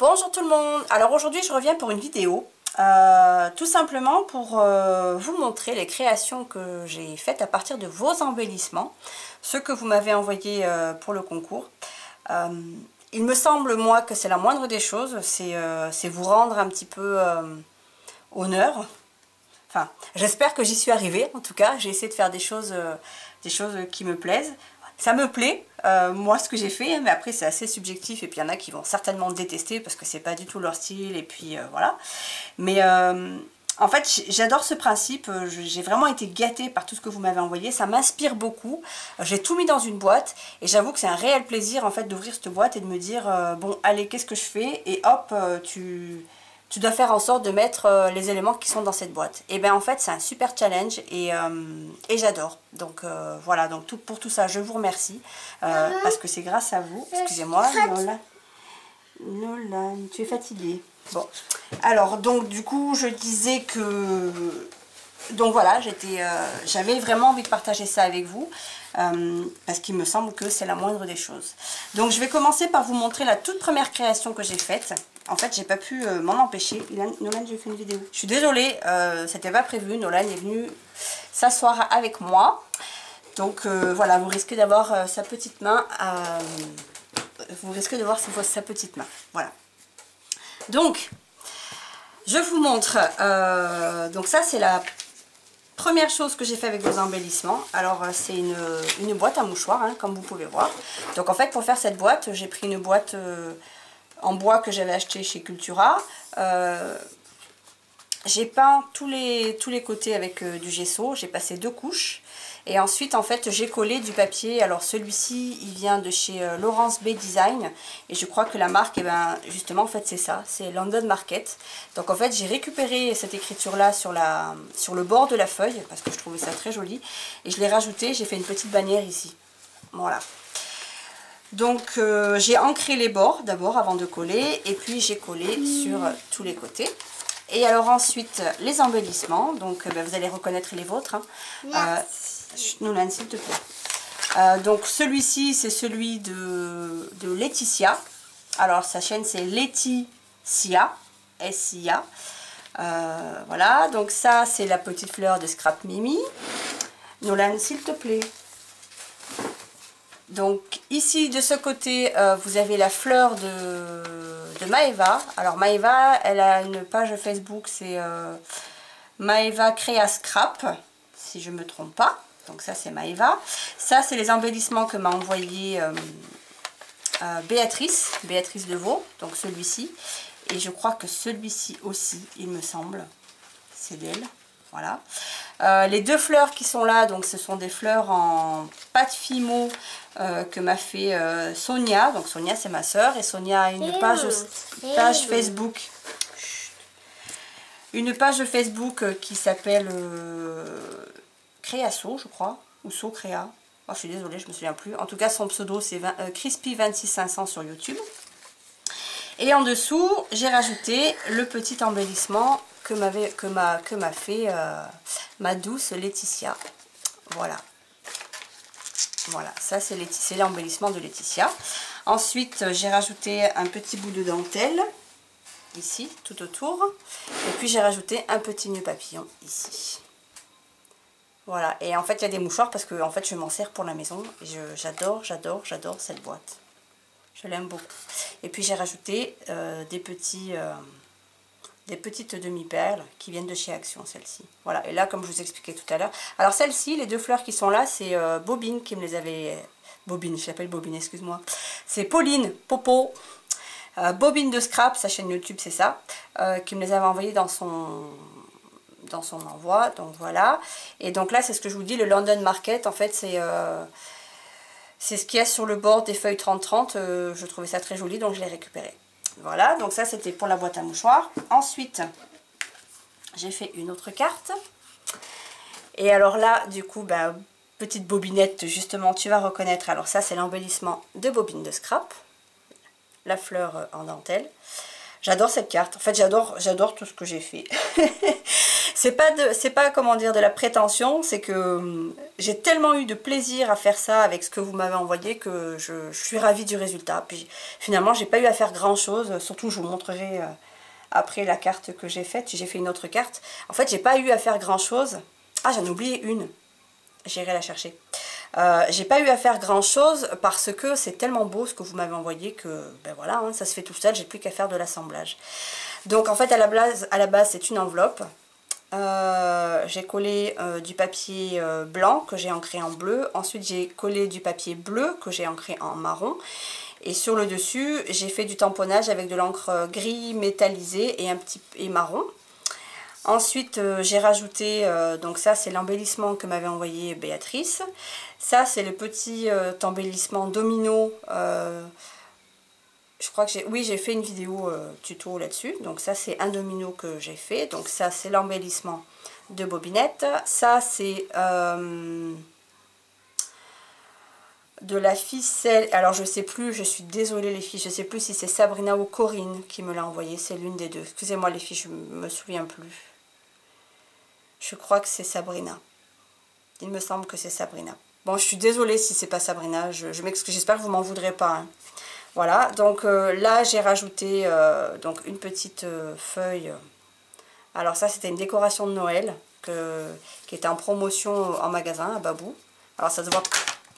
Bonjour tout le monde. Alors aujourd'hui je reviens pour une vidéo tout simplement pour vous montrer les créations que j'ai faites à partir de vos embellissements, ceux que vous m'avez envoyés pour le concours. Il me semble moi que c'est la moindre des choses, c'est vous rendre un petit peu honneur. Enfin, j'espère que j'y suis arrivée. En tout cas, j'ai essayé de faire des choses qui me plaisent. Ça me plaît, moi, ce que j'ai fait, mais après, c'est assez subjectif. Et puis, il y en a qui vont certainement détester parce que c'est pas du tout leur style. Et puis, voilà. Mais en fait, j'adore ce principe. J'ai vraiment été gâtée par tout ce que vous m'avez envoyé. Ça m'inspire beaucoup. J'ai tout mis dans une boîte. Et j'avoue que c'est un réel plaisir, en fait, d'ouvrir cette boîte et de me dire, bon, allez, qu'est-ce que je fais? Et hop, tu dois faire en sorte de mettre les éléments qui sont dans cette boîte. Et bien en fait c'est un super challenge et j'adore. Donc voilà, donc pour tout ça je vous remercie parce que c'est grâce à vous. Excusez-moi, Nolan, tu es fatiguée. Bon, alors donc du coup je disais que... Donc voilà, j'avais vraiment envie de partager ça avec vous parce qu'il me semble que c'est la moindre des choses. Donc je vais commencer par vous montrer la toute première création que j'ai faite. En fait, j'ai pas pu m'en empêcher. Nolan, j'ai fait une vidéo. Je suis désolée, c'était pas prévu. Nolan est venu s'asseoir avec moi. Donc voilà, vous risquez d'avoir sa petite main. Vous risquez de voir sa petite main. Voilà. Donc, je vous montre. Donc ça, c'est la première chose que j'ai fait avec vos embellissements. Alors c'est une boîte à mouchoirs, hein, comme vous pouvez voir. Donc en fait, pour faire cette boîte, j'ai pris une boîte en bois que j'avais acheté chez Cultura. J'ai peint tous les côtés avec du gesso. J'ai passé 2 couches. Et ensuite, en fait, j'ai collé du papier. Alors celui-ci, il vient de chez Laurence B Design. Et je crois que la marque, eh ben, justement, en fait, c'est ça. C'est London Market. Donc en fait, j'ai récupéré cette écriture-là sur le bord de la feuille. Parce que je trouvais ça très joli. Et je l'ai rajouté. J'ai fait une petite bannière ici. Voilà. Donc j'ai ancré les bords d'abord avant de coller. Et puis j'ai collé sur tous les côtés. Et alors ensuite, les embellissements. Donc ben, vous allez reconnaître les vôtres. Hein. Nolan, s'il te plaît. Donc celui-ci, c'est celui de Laetitia. Alors sa chaîne, c'est Laetitia. S-I-A. Voilà, donc ça, c'est la petite fleur de Scrap Mimi. Nolan, s'il te plaît. Donc ici, de ce côté, vous avez la fleur de Maeva. Alors Maeva, elle a une page Facebook, c'est Maeva Créa Scrap, si je ne me trompe pas. Donc ça, c'est Maeva. Ça, c'est les embellissements que m'a envoyé Béatrice Deveau. Donc celui-ci. Et je crois que celui-ci aussi, il me semble, c'est d'elle. Voilà. Les 2 fleurs qui sont là, donc ce sont des fleurs en pâte Fimo que m'a fait Sonia. Donc Sonia, c'est ma soeur. Et Sonia a une page Facebook. Une page Facebook qui s'appelle Créasso, je crois. Ou So Créa. Oh, je suis désolée, je me souviens plus. En tout cas, son pseudo, c'est Crispy26500 sur YouTube. Et en dessous, j'ai rajouté le petit embellissement que m'a fait ma douce Laetitia. Voilà. Voilà, ça c'est l'embellissement de Laetitia. Ensuite, j'ai rajouté un petit bout de dentelle, ici, tout autour. Et puis j'ai rajouté un petit nœud papillon, ici. Voilà, et en fait, il y a des mouchoirs parce que en fait, je m'en sers pour la maison. Et j'adore cette boîte. Je l'aime beaucoup. Et puis j'ai rajouté des petites demi-perles qui viennent de chez Action, celle-ci. Voilà, et là, comme je vous expliquais tout à l'heure. Alors celle-ci, les 2 fleurs qui sont là, c'est Bobine qui me les avait... Bobine, je l'appelle Bobine, excuse-moi. C'est Pauline Popo, Bobine de Scrap, sa chaîne YouTube, c'est ça, qui me les avait envoyées dans son envoi. Donc voilà. Et donc là, c'est ce que je vous dis, le London Market, en fait, c'est ce qu'il y a sur le bord des feuilles 30-30. Je trouvais ça très joli, donc je l'ai récupéré. Voilà, donc ça c'était pour la boîte à mouchoirs. Ensuite, j'ai fait une autre carte. Et alors là, du coup, bah, petite bobinette, justement, tu vas reconnaître. Alors ça, c'est l'embellissement de Bobine de Scrap. La fleur en dentelle. J'adore cette carte. En fait, j'adore tout ce que j'ai fait. c'est pas comment dire de la prétention, c'est que j'ai tellement eu de plaisir à faire ça avec ce que vous m'avez envoyé que je suis ravie du résultat. Puis finalement, j'ai pas eu à faire grand chose, surtout je vous montrerai après la carte que j'ai faite. J'ai fait une autre carte. En fait, j'ai pas eu à faire grand chose. Ah, j'en ai oublié une. J'irai la chercher. J'ai pas eu à faire grand chose parce que c'est tellement beau ce que vous m'avez envoyé que ben voilà, hein, ça se fait tout seul, j'ai plus qu'à faire de l'assemblage. Donc en fait à la base c'est une enveloppe. J'ai collé du papier blanc que j'ai ancré en bleu. Ensuite j'ai collé du papier bleu que j'ai ancré en marron. Et sur le dessus j'ai fait du tamponnage avec de l'encre gris métallisé et marron. Ensuite, j'ai rajouté, donc ça c'est l'embellissement que m'avait envoyé Béatrice. Ça c'est le petit embellissement domino. Je crois que j'ai fait une vidéo tuto là-dessus. Donc ça c'est un domino que j'ai fait. Donc ça c'est l'embellissement de Bobinette. Ça c'est de la ficelle. Alors je sais plus, je suis désolée les filles, je sais plus si c'est Sabrina ou Corinne qui me l'a envoyé. C'est l'une des deux. Excusez-moi les filles, je me souviens plus. Je crois que c'est Sabrina. Il me semble que c'est Sabrina. Bon, je suis désolée si c'est pas Sabrina. Je m'excuse. J'espère que vous m'en voudrez pas. Hein. Voilà. Donc là, j'ai rajouté donc une petite feuille. Alors ça, c'était une décoration de Noël qui était en promotion en magasin à Babou. Alors ça se voit.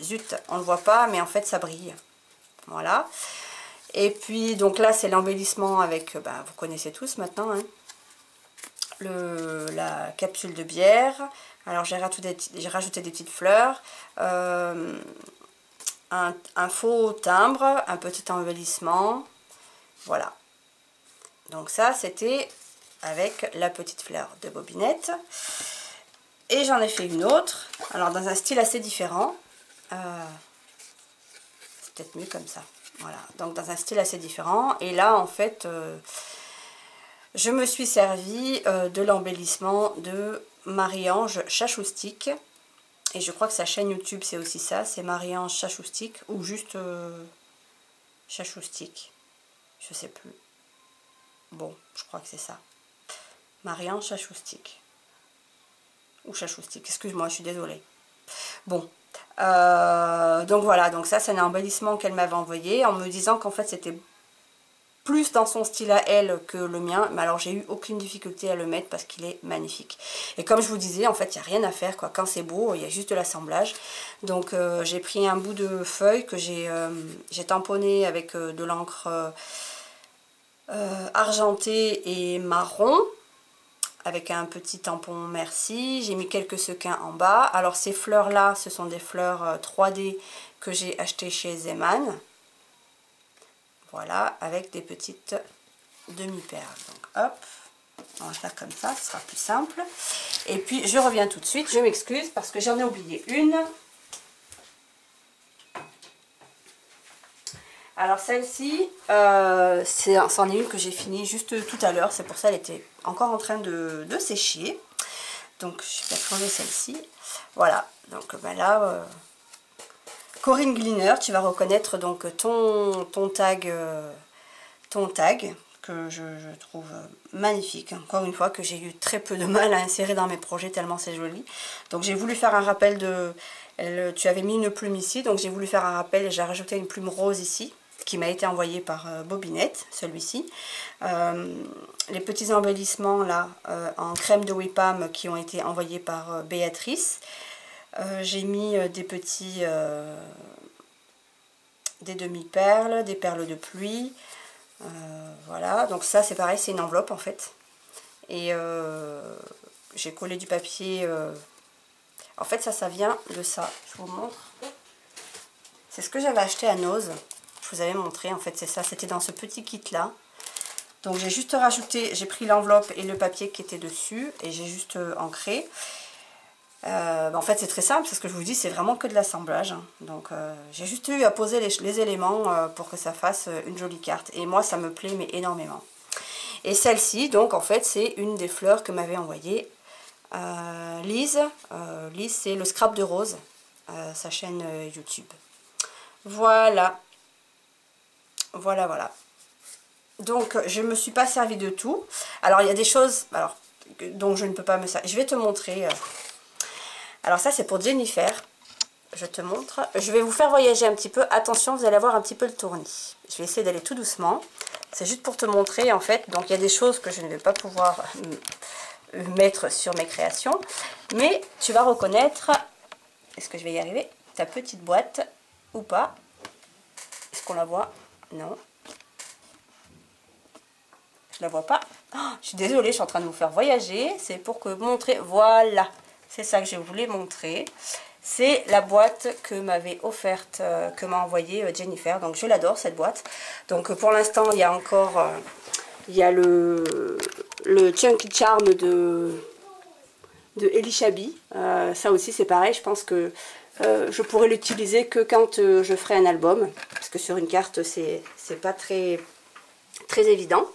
Zut, on ne le voit pas, mais en fait, ça brille. Voilà. Et puis, donc là, c'est l'embellissement avec... Ben, vous connaissez tous maintenant, hein. La capsule de bière. Alors j'ai rajouté des petites fleurs, un faux timbre, un petit embellissement. Voilà. Donc ça c'était avec la petite fleur de Bobinette. Et j'en ai fait une autre. Alors dans un style assez différent. C'est peut-être mieux comme ça. Voilà. Donc dans un style assez différent. Et là en fait... je me suis servi de l'embellissement de Marie-Ange Chachoustique. Et je crois que sa chaîne YouTube, c'est aussi ça. C'est Marie-Ange Chachoustique ou juste Chachoustique. Je sais plus. Bon, je crois que c'est ça. Marie-Ange Chachoustique. Ou Chachoustique. Excuse-moi, je suis désolée. Bon. Donc voilà. Donc ça, c'est un embellissement qu'elle m'avait envoyé en me disant qu'en fait, c'était... plus dans son style à elle que le mien, mais alors j'ai eu aucune difficulté à le mettre parce qu'il est magnifique. Et comme je vous disais, en fait, il n'y a rien à faire, quoi. Quand c'est beau, il y a juste de l'assemblage. Donc j'ai pris un bout de feuille que j'ai tamponné avec de l'encre argentée et marron, avec un petit tampon merci. J'ai mis quelques sequins en bas. Alors ces fleurs-là, ce sont des fleurs 3D que j'ai achetées chez Zeman. Voilà, avec des petites demi-perles. Donc hop, on va faire comme ça, ce sera plus simple. Et puis je reviens tout de suite, je m'excuse parce que j'en ai oublié une. Alors celle-ci, c'en est une que j'ai fini juste tout à l'heure, c'est pour ça qu'elle était encore en train de sécher. Donc je vais changer celle-ci. Voilà, donc ben là... Corinne Gleaner, tu vas reconnaître donc ton tag que je trouve magnifique. Encore une fois que j'ai eu très peu de mal à insérer dans mes projets tellement c'est joli. Donc j'ai voulu faire un rappel de... tu avais mis une plume ici, donc j'ai voulu faire un rappel et j'ai rajouté une plume rose ici qui m'a été envoyée par Bobinette, celui-ci. Les petits embellissements là en crème de Wipam qui ont été envoyés par Béatrice. J'ai mis des petits, des demi-perles, des perles de pluie, voilà, donc ça c'est pareil, c'est une enveloppe en fait, et j'ai collé du papier, en fait ça vient de ça, je vous montre, c'est ce que j'avais acheté à Nose, je vous avais montré, en fait c'est ça, c'était dans ce petit kit là, donc j'ai juste rajouté, j'ai pris l'enveloppe et le papier qui était dessus, et j'ai juste ancré. En fait c'est très simple, c'est ce que je vous dis, c'est vraiment que de l'assemblage, hein. Donc j'ai juste eu à poser les éléments pour que ça fasse une jolie carte, et moi ça me plaît mais énormément. Et celle-ci donc en fait c'est une des fleurs que m'avait envoyé Lise. Lise c'est le scrap de rose, sa chaîne YouTube. Voilà, voilà. Donc je me suis pas servi de tout. Alors il y a des choses, alors dont je ne peux pas me servir. Je vais te montrer. Alors ça c'est pour Jennifer. Je te montre. Je vais vous faire voyager un petit peu. Attention, vous allez avoir un petit peu le tournis. Je vais essayer d'aller tout doucement. C'est juste pour te montrer en fait. Donc il y a des choses que je ne vais pas pouvoir mettre sur mes créations. Mais tu vas reconnaître, est-ce que je vais y arriver, ta petite boîte ou pas? Est-ce qu'on la voit? Non. Je la vois pas. Oh, je suis désolée, je suis en train de vous faire voyager. C'est pour que vous montrer. Voilà. C'est ça que je voulais montrer. C'est la boîte que m'avait offerte, que m'a envoyée Jennifer. Donc je l'adore cette boîte. Donc pour l'instant il y a encore il y a le Chunky Charm de Elishabi. Ça aussi c'est pareil. Je pense que je pourrais l'utiliser que quand je ferai un album. Parce que sur une carte c'est pas très évident.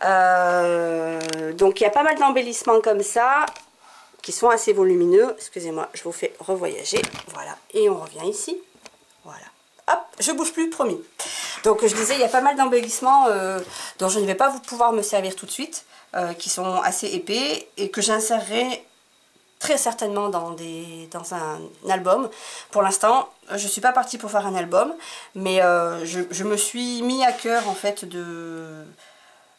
Donc il y a pas mal d'embellissements comme ça, qui sont assez volumineux. Excusez-moi, je vous fais revoyager. Voilà, et on revient ici. Voilà. Hop, je bouge plus, promis. Donc je disais, il y a pas mal d'embellissements dont je ne vais pas pouvoir me servir tout de suite, qui sont assez épais et que j'insérerai très certainement dans un album. Pour l'instant, je ne suis pas partie pour faire un album, mais je me suis mis à cœur en fait de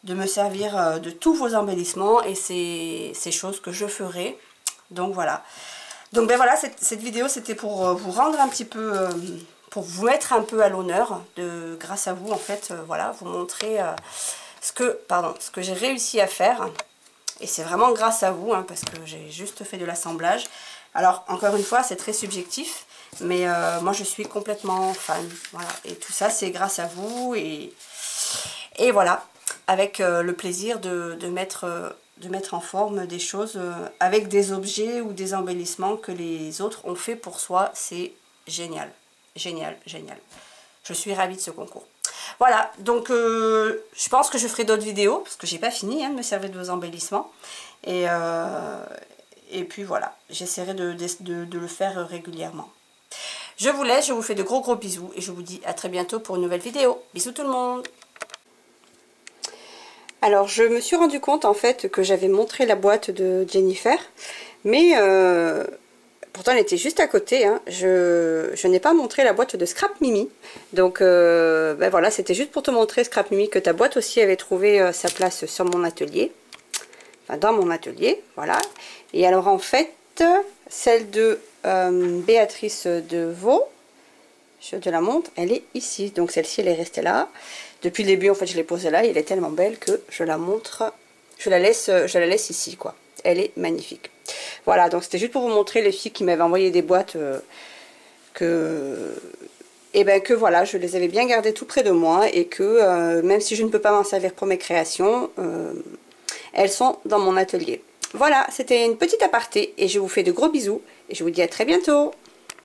me servir de tous vos embellissements, et c'est chose que je ferai. Donc voilà. Donc ben voilà, cette vidéo c'était pour vous rendre un petit peu, pour vous mettre un peu à l'honneur, grâce à vous en fait, voilà, vous montrer ce que j'ai réussi à faire. Et c'est vraiment grâce à vous, hein, parce que j'ai juste fait de l'assemblage. Alors encore une fois, c'est très subjectif, mais moi je suis complètement fan. Voilà, et tout ça c'est grâce à vous, et voilà, avec le plaisir de mettre en forme des choses avec des objets ou des embellissements que les autres ont fait pour soi. C'est génial, génial, génial. Je suis ravie de ce concours. Voilà, donc je pense que je ferai d'autres vidéos, parce que j'ai pas fini de me servir de vos embellissements. Et puis voilà, j'essaierai de le faire régulièrement. Je vous laisse, je vous fais de gros bisous, et je vous dis à très bientôt pour une nouvelle vidéo. Bisous tout le monde! Alors je me suis rendu compte en fait que j'avais montré la boîte de Jennifer, mais pourtant elle était juste à côté, hein. Je n'ai pas montré la boîte de Scrap Mimi. Donc ben voilà, c'était juste pour te montrer, Scrap Mimi, que ta boîte aussi avait trouvé sa place sur mon atelier, enfin dans mon atelier, voilà. Et alors en fait, celle de Béatrice de Vaux, je te la montre, elle est ici. Donc celle-ci elle est restée là. Depuis le début en fait je l'ai posée là, elle est tellement belle que je la montre, je la laisse ici quoi. Elle est magnifique. Voilà, donc c'était juste pour vous montrer les filles qui m'avaient envoyé des boîtes que voilà, je les avais bien gardées tout près de moi, et que même si je ne peux pas m'en servir pour mes créations, elles sont dans mon atelier. Voilà, c'était une petite aparté, et je vous fais de gros bisous, et je vous dis à très bientôt.